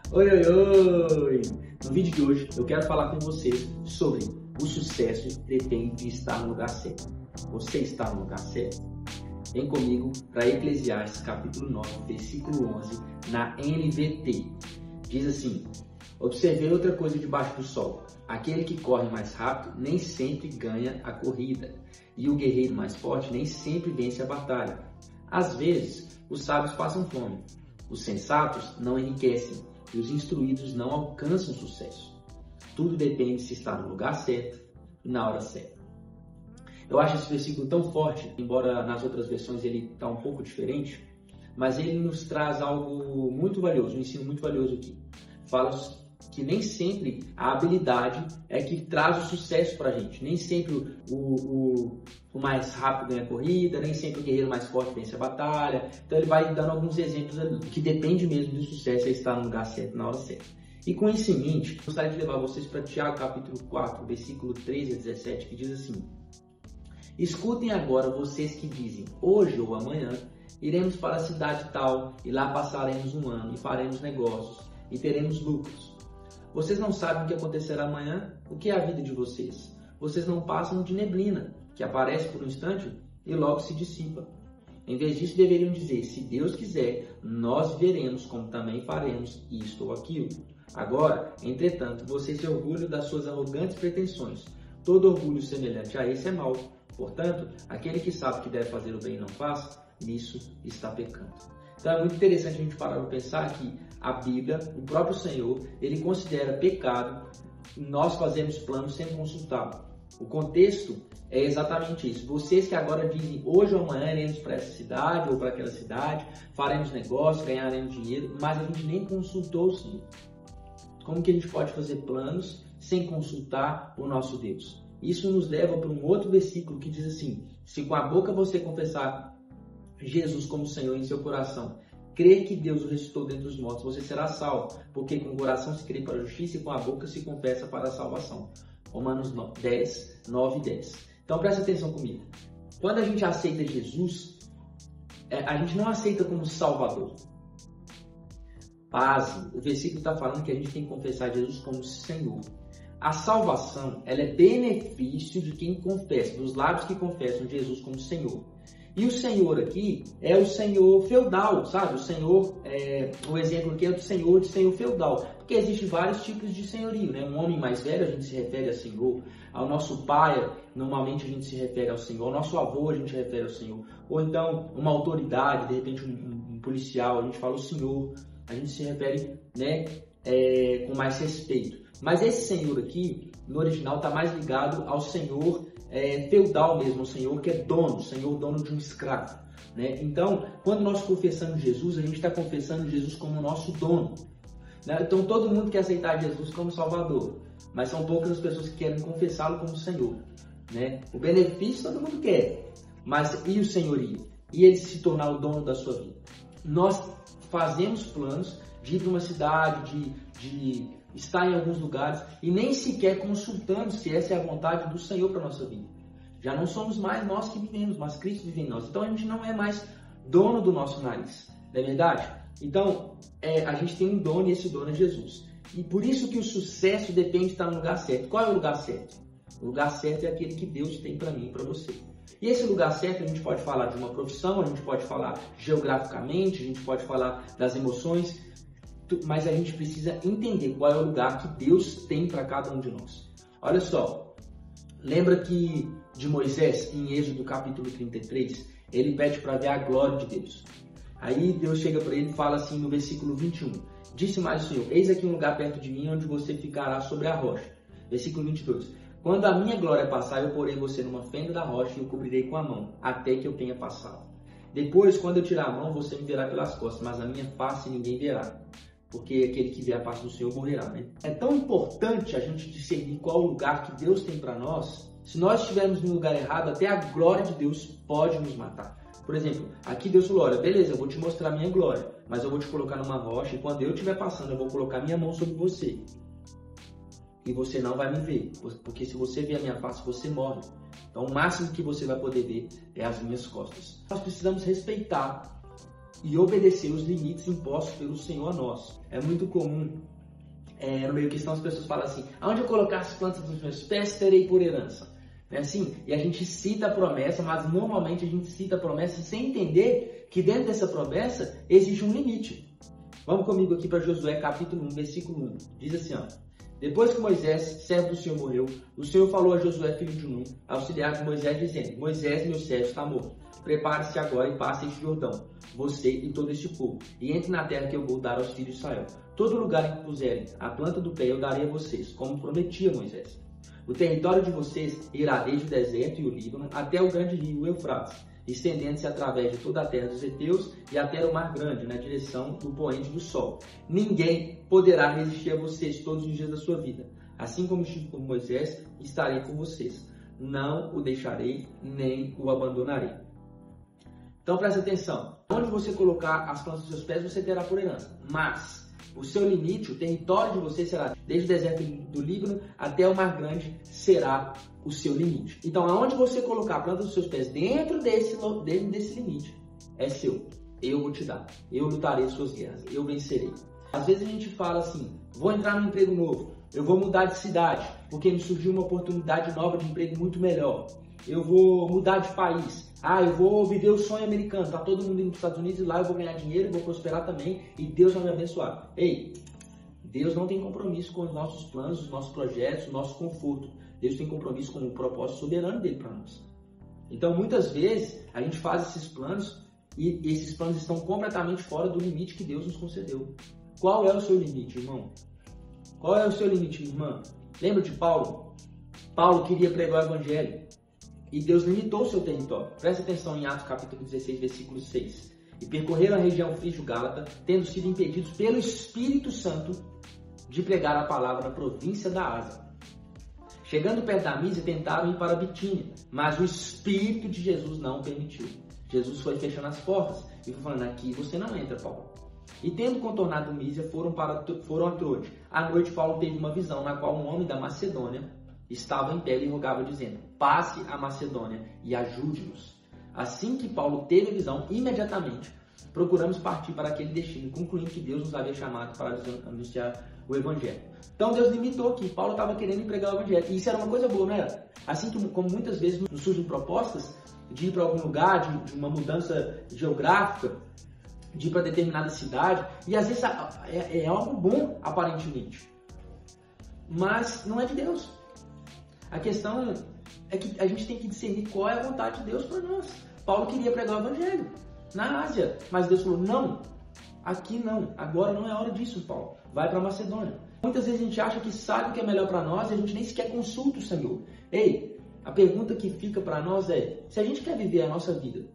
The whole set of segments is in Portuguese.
Oi, oi, oi! No vídeo de hoje eu quero falar com vocês sobre o sucesso depende de estar no lugar certo. Você está no lugar certo? Vem comigo para Eclesiastes capítulo 9, versículo 11, na NVT. Diz assim: observei outra coisa debaixo do sol. Aquele que corre mais rápido nem sempre ganha a corrida, e o guerreiro mais forte nem sempre vence a batalha. Às vezes, os sábios passam fome, os sensatos não enriquecem, e os instruídos não alcançam sucesso. Tudo depende se está no lugar certo e na hora certa. Eu acho esse versículo tão forte, embora nas outras versões ele está um pouco diferente, mas ele nos traz algo muito valioso, um ensino muito valioso aqui. Fala que nem sempre a habilidade é que traz o sucesso para a gente. Nem sempre o mais rápido ganha a corrida, nem sempre o guerreiro mais forte vence a batalha. Então ele vai dando alguns exemplos ali, que depende mesmo do sucesso é estar no lugar certo, na hora certa. E com isso em mente, gostaria de levar vocês para Tiago capítulo 4, versículo 13 a 17, que diz assim: escutem agora vocês que dizem, hoje ou amanhã, iremos para a cidade tal, e lá passaremos um ano, e faremos negócios, e teremos lucros. Vocês não sabem o que acontecerá amanhã? O que é a vida de vocês? Vocês não passam de neblina, que aparece por um instante e logo se dissipa. Em vez disso, deveriam dizer, se Deus quiser, nós veremos como também faremos isto ou aquilo. Agora, entretanto, vocês se orgulham das suas arrogantes pretensões. Todo orgulho semelhante a esse é mau. Portanto, aquele que sabe que deve fazer o bem e não faz, nisso está pecando. Então é muito interessante a gente parar para pensar que a Bíblia, o próprio Senhor, ele considera pecado nós fazermos planos sem consultá-lo. O contexto é exatamente isso. Vocês que agora dizem, hoje ou amanhã iremos para essa cidade ou para aquela cidade, faremos negócio, ganharemos dinheiro, mas a gente nem consultou o Senhor. Como que a gente pode fazer planos sem consultar o nosso Deus? Isso nos leva para um outro versículo que diz assim: se com a boca você confessar Jesus como Senhor em seu coração, crer que Deus o ressuscitou dentre os mortos, você será salvo, porque com o coração se crê para a justiça e com a boca se confessa para a salvação. Romanos 10, 9 e 10. Então presta atenção comigo. Quando a gente aceita Jesus, a gente não aceita como Salvador. Paz, o versículo está falando que a gente tem que confessar Jesus como Senhor. A salvação, ela é benefício de quem confessa, dos lábios que confessam Jesus como Senhor. E o Senhor aqui é o Senhor feudal, sabe? O Senhor, o exemplo aqui é do Senhor de Senhor feudal. Porque existem vários tipos de senhorio, né? Um homem mais velho a gente se refere a Senhor. Ao nosso pai, normalmente a gente se refere ao Senhor. Ao nosso avô a gente se refere ao Senhor. Ou então uma autoridade, de repente um policial, a gente fala o Senhor. A gente se refere, né, com mais respeito. Mas esse Senhor aqui, no original, está mais ligado ao Senhor feudal mesmo, o Senhor que é dono, o Senhor dono de um escravo. Né? Então, quando nós confessamos Jesus, a gente está confessando Jesus como nosso dono. Né? Então, todo mundo quer aceitar Jesus como Salvador, mas são poucas as pessoas que querem confessá-lo como Senhor. Né? O benefício todo mundo quer, mas e o senhorio? E ele se tornar o dono da sua vida? Nós fazemos planos de ir para uma cidade, de estar em alguns lugares e nem sequer consultando se essa é a vontade do Senhor para a nossa vida. Já não somos mais nós que vivemos, mas Cristo vive em nós. Então a gente não é mais dono do nosso nariz, não é verdade? Então a gente tem um dono e esse dono é Jesus. E por isso que o sucesso depende de estar no lugar certo. Qual é o lugar certo? O lugar certo é aquele que Deus tem para mim e para você. E esse lugar certo a gente pode falar de uma profissão, a gente pode falar geograficamente, a gente pode falar das emoções, mas a gente precisa entender qual é o lugar que Deus tem para cada um de nós. Olha só, lembra que de Moisés, em Êxodo capítulo 33, ele pede para ver a glória de Deus. Aí Deus chega para ele e fala assim no versículo 21, disse mais o Senhor, eis aqui um lugar perto de mim onde você ficará sobre a rocha. Versículo 22, quando a minha glória passar, eu porei você numa fenda da rocha e o cobrirei com a mão, até que eu tenha passado. Depois, quando eu tirar a mão, você me verá pelas costas, mas a minha face ninguém verá. Porque aquele que vê a face do Senhor morrerá, né? É tão importante a gente discernir qual o lugar que Deus tem para nós. Se nós estivermos no lugar errado, até a glória de Deus pode nos matar. Por exemplo, aqui Deus falou, olha, beleza, eu vou te mostrar a minha glória, mas eu vou te colocar numa rocha e quando eu estiver passando, eu vou colocar minha mão sobre você. E você não vai me ver, porque se você ver a minha face, você morre. Então o máximo que você vai poder ver é as minhas costas. Nós precisamos respeitar e obedecer os limites impostos pelo Senhor a nós. É muito comum, no meio cristão, as pessoas falam assim: aonde eu colocar as plantas dos meus pés, terei por herança. É assim, e a gente cita a promessa, mas normalmente a gente cita a promessa sem entender que dentro dessa promessa existe um limite. Vamos comigo aqui para Josué capítulo 1, versículo 1. Diz assim, ó: depois que Moisés, servo do Senhor, morreu, o Senhor falou a Josué, filho de Nun, auxiliar de Moisés, dizendo: Moisés, meu servo, está morto. Prepare-se agora e passe este Jordão, você e todo este povo, e entre na terra que eu vou dar aos filhos de Israel. Todo lugar em que puserem a planta do pé eu darei a vocês, como prometia Moisés. O território de vocês irá desde o deserto e o Líbano até o grande rio Eufrates, estendendo-se através de toda a terra dos heteus e até o mar grande, na direção do poente do sol. Ninguém poderá resistir a vocês todos os dias da sua vida. Assim como estive com Moisés, estarei com vocês. Não o deixarei, nem o abandonarei. Então presta atenção. Onde você colocar as plantas dos seus pés, você terá por herança. Mas o seu limite, o território de você será desde o deserto do Líbano até o mar grande, será o seu limite. Então, aonde você colocar a planta dos seus pés dentro desse limite, é seu. Eu vou te dar. Eu lutarei suas guerras. Eu vencerei. Às vezes a gente fala assim: vou entrar num emprego novo. Eu vou mudar de cidade, porque me surgiu uma oportunidade nova de emprego muito melhor. Eu vou mudar de país. Eu vou viver o sonho americano. Tá todo mundo indo para os Estados Unidos e lá eu vou ganhar dinheiro, vou prosperar também e Deus vai me abençoar. Ei, Deus não tem compromisso com os nossos planos, os nossos projetos, o nosso conforto. Deus tem compromisso com o propósito soberano dele para nós. Então, muitas vezes, a gente faz esses planos e esses planos estão completamente fora do limite que Deus nos concedeu. Qual é o seu limite, irmão? Qual é o seu limite, irmã? Lembra de Paulo? Paulo queria pregar o evangelho e Deus limitou o seu território. Presta atenção em Atos capítulo 16, versículo 6. E percorreram a região frígio-gálata, tendo sido impedidos pelo Espírito Santo de pregar a palavra na província da Ásia. Chegando perto da Mísia, tentaram ir para Bitínia, mas o Espírito de Jesus não permitiu. Jesus foi fechando as portas e foi falando: aqui você não entra, Paulo. E tendo contornado Mísia, foram a Troade. À noite, Paulo teve uma visão na qual um homem da Macedônia estava em pé e rogava, dizendo: passe a Macedônia e ajude-nos. Assim que Paulo teve a visão, imediatamente procuramos partir para aquele destino, concluindo que Deus nos havia chamado para anunciar o Evangelho. Então Deus limitou aqui. Paulo estava querendo pregar o Evangelho. E isso era uma coisa boa, não era? Assim como muitas vezes nos surgem propostas de ir para algum lugar, de uma mudança geográfica, de ir para determinada cidade, e às vezes é algo bom, aparentemente. Mas não é de Deus. A questão é que a gente tem que discernir qual é a vontade de Deus para nós. Paulo queria pregar o Evangelho na Ásia, mas Deus falou: não, aqui não, agora não é hora disso, Paulo. Vai para a Macedônia. Muitas vezes a gente acha que sabe o que é melhor para nós e a gente nem sequer consulta o Senhor. Ei, a pergunta que fica para nós é: se a gente quer viver a nossa vida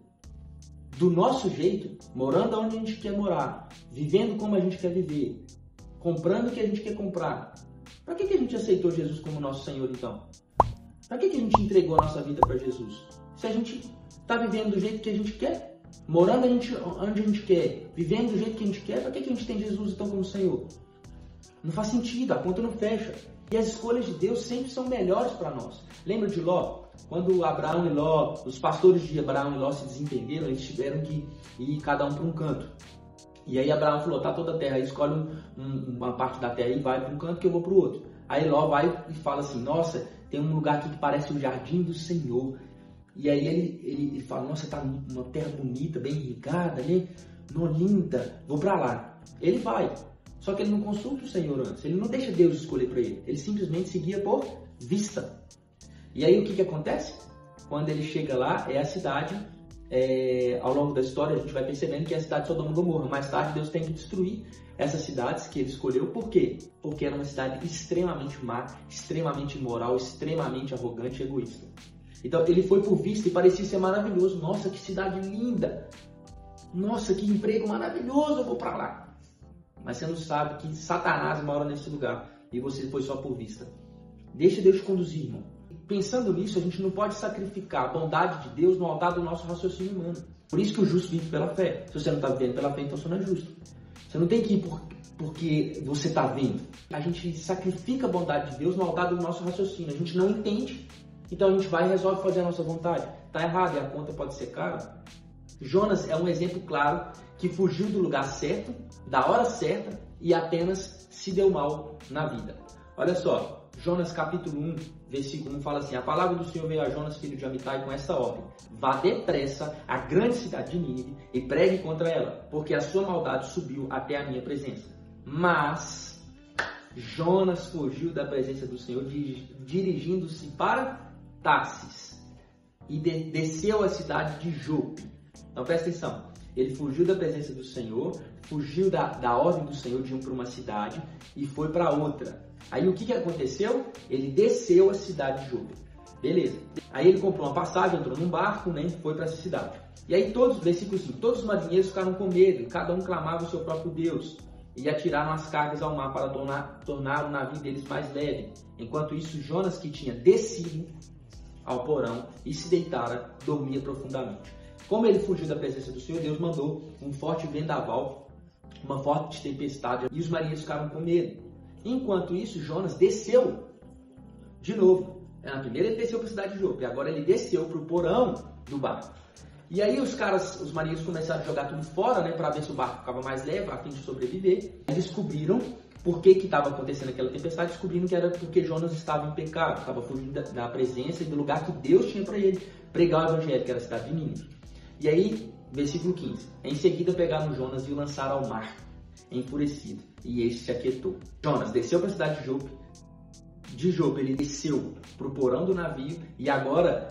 do nosso jeito, morando onde a gente quer morar, vivendo como a gente quer viver, comprando o que a gente quer comprar, para que a gente aceitou Jesus como nosso Senhor então? Para que a gente entregou a nossa vida para Jesus? Se a gente está vivendo do jeito que a gente quer, morando onde a gente quer, vivendo do jeito que a gente quer, para que a gente tem Jesus então como Senhor? Não faz sentido, a conta não fecha. E as escolhas de Deus sempre são melhores para nós. Lembra de Ló? Quando Abraão e Ló, os pastores de Abraão e Ló se desentenderam, eles tiveram que ir cada um para um canto. E aí Abraão falou: tá toda a terra, aí escolhe uma parte da terra e vai para um canto que eu vou para o outro. Aí Ló vai e fala assim: nossa, tem um lugar aqui que parece o jardim do Senhor. E aí ele fala: nossa, tá uma terra bonita, bem irrigada, né? Linda, vou para lá. Ele vai. Só que ele não consulta o Senhor antes, ele não deixa Deus escolher para ele. Ele simplesmente seguia por vista. E aí o que acontece? Quando ele chega lá, é a cidade, ao longo da história a gente vai percebendo que é a cidade de Sodoma e Gomorra. Mais tarde Deus tem que destruir essas cidades que ele escolheu. Por quê? Porque era uma cidade extremamente má, extremamente imoral, extremamente arrogante e egoísta. Então ele foi por vista e parecia ser maravilhoso. Nossa, que cidade linda! Nossa, que emprego maravilhoso, eu vou para lá. Mas você não sabe que Satanás mora nesse lugar e você foi só por vista. Deixa Deus te conduzir, irmão. Pensando nisso, a gente não pode sacrificar a bondade de Deus no altar do nosso raciocínio humano. Por isso que o justo vive pela fé. Se você não está vivendo pela fé, então você não é justo. Você não tem que ir porque você está vendo. A gente sacrifica a bondade de Deus no altar do nosso raciocínio. A gente não entende. Então a gente vai e resolve fazer a nossa vontade. Está errado e a conta pode ser cara. Jonas é um exemplo claro que fugiu do lugar certo, da hora certa e apenas se deu mal na vida. Olha só, Jonas capítulo 1, versículo 1 fala assim: a palavra do Senhor veio a Jonas, filho de Amitai, com esta ordem: vá depressa à grande cidade de Nínive e pregue contra ela, porque a sua maldade subiu até a minha presença. Mas Jonas fugiu da presença do Senhor, dirigindo-se para Tarsis, e desceu à cidade de Jope. Então presta atenção, ele fugiu da presença do Senhor, fugiu da ordem do Senhor de ir para uma cidade e foi para outra. Aí o que aconteceu? Ele desceu à cidade de Jope. Beleza. Aí ele comprou uma passagem, entrou num barco, né, foi para essa cidade. E aí versículo 5, todos os marinheiros ficaram com medo, cada um clamava o seu próprio Deus, e atiraram as cargas ao mar para tornar o navio deles mais leve. Enquanto isso, Jonas, que tinha descido ao porão e se deitara, dormia profundamente. Como ele fugiu da presença do Senhor, Deus mandou um forte vendaval, uma forte tempestade, e os marinheiros ficaram com medo. Enquanto isso, Jonas desceu de novo. Primeiro ele desceu para a cidade de Jope, agora ele desceu para o porão do barco. E aí os marinheiros começaram a jogar tudo fora, né, para ver se o barco ficava mais leve, a fim de sobreviver. Eles descobriram por que estava acontecendo aquela tempestade, descobriram que era porque Jonas estava em pecado, estava fugindo da presença e do lugar que Deus tinha para ele pregar o evangelho, que era a cidade de Nínive. E aí, versículo 15, em seguida pegaram Jonas e o lançaram ao mar, enfurecido, e este se aquietou. Jonas desceu para a cidade de Jope. De Jope ele desceu para o porão do navio e agora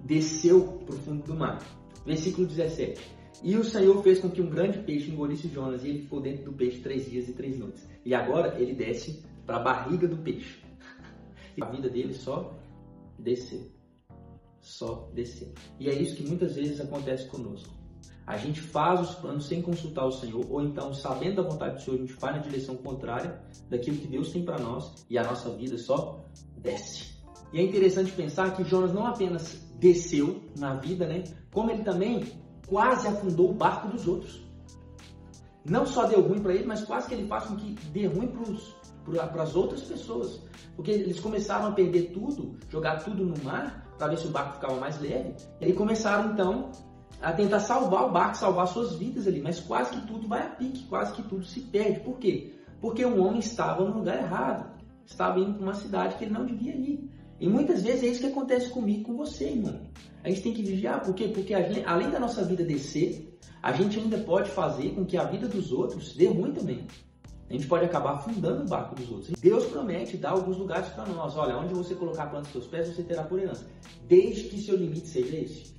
desceu para o fundo do mar. Versículo 17. E o Senhor fez com que um grande peixe engolisse Jonas e ele ficou dentro do peixe 3 dias e 3 noites. E agora ele desce para a barriga do peixe. E a vida dele só desceu. Só desceu. E é isso que muitas vezes acontece conosco. A gente faz os planos sem consultar o Senhor, ou então, sabendo da vontade do Senhor, a gente vai na direção contrária daquilo que Deus tem para nós e a nossa vida só desce. E é interessante pensar que Jonas não apenas desceu na vida, né, como ele também quase afundou o barco dos outros. Não só deu ruim para ele, mas quase que ele faz com que dê ruim para as outras pessoas. Porque eles começaram a perder tudo, jogar tudo no mar, para ver se o barco ficava mais leve. E aí começaram, então, a tentar salvar o barco, salvar suas vidas ali. Mas quase que tudo vai a pique, quase que tudo se perde. Por quê? Porque o homem estava no lugar errado. Estava indo para uma cidade que ele não devia ir. E muitas vezes é isso que acontece comigo e com você, irmão. A gente tem que vigiar. Por quê? Porque além da nossa vida descer, a gente ainda pode fazer com que a vida dos outros dê ruim também. A gente pode acabar afundando o barco dos outros. Deus promete dar alguns lugares para nós. Olha, onde você colocar a planta dos seus pés, você terá por herança. Desde que seu limite seja esse.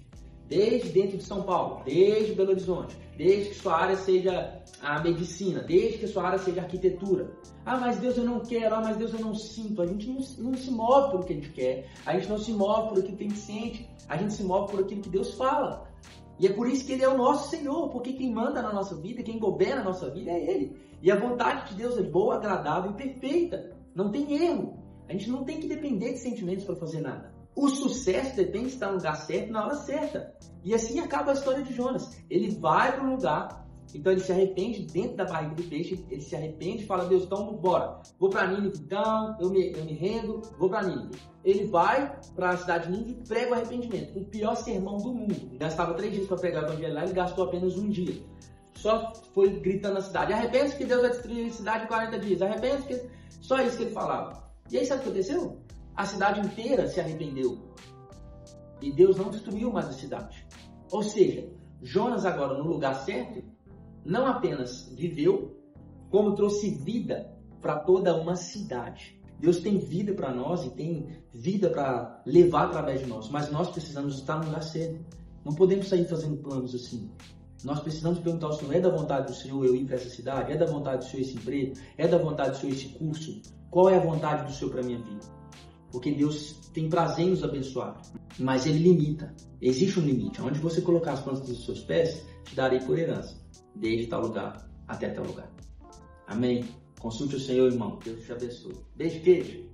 Desde dentro de São Paulo, desde Belo Horizonte, desde que sua área seja a medicina, desde que sua área seja a arquitetura. Ah, mas Deus eu não quero, mas Deus eu não sinto. A gente não se move por o que a gente quer, a gente não se move por aquilo que a gente sente, a gente se move por aquilo que Deus fala. E é por isso que Ele é o nosso Senhor, porque quem manda na nossa vida, quem governa a nossa vida é Ele. E a vontade de Deus é boa, agradável e perfeita. Não tem erro. A gente não tem que depender de sentimentos para fazer nada. O sucesso depende de estar no lugar certo na hora certa. E assim acaba a história de Jonas. Ele vai para o lugar, então ele se arrepende dentro da barriga do peixe, ele se arrepende e fala: Deus, então bora, vou para Nínive, então eu me rendo, vou para Nínive. Ele vai para a cidade de Nínive e prega o arrependimento, o pior sermão do mundo. Ele gastava 3 dias para pregar o evangelho lá, ele gastou apenas 1 dia. Só foi gritando na cidade: arrepende-se que Deus vai destruir a cidade em 40 dias, arrepende-se que... Só isso que ele falava. E aí sabe o que aconteceu? A cidade inteira se arrependeu. E Deus não destruiu mais a cidade. Ou seja, Jonas agora no lugar certo, não apenas viveu, como trouxe vida para toda uma cidade. Deus tem vida para nós e tem vida para levar através de nós. Mas nós precisamos estar no lugar certo. Não podemos sair fazendo planos assim. Nós precisamos perguntar ao Senhor: é da vontade do Senhor eu ir para essa cidade? É da vontade do Senhor esse emprego? É da vontade do Senhor esse curso? Qual é a vontade do Senhor para a minha vida? Porque Deus tem prazer em nos abençoar, mas Ele limita. Existe um limite. Onde você colocar as plantas dos seus pés, te darei por herança, desde tal lugar até tal lugar. Amém? Consulte o Senhor, irmão. Deus te abençoe. Beijo, queijo.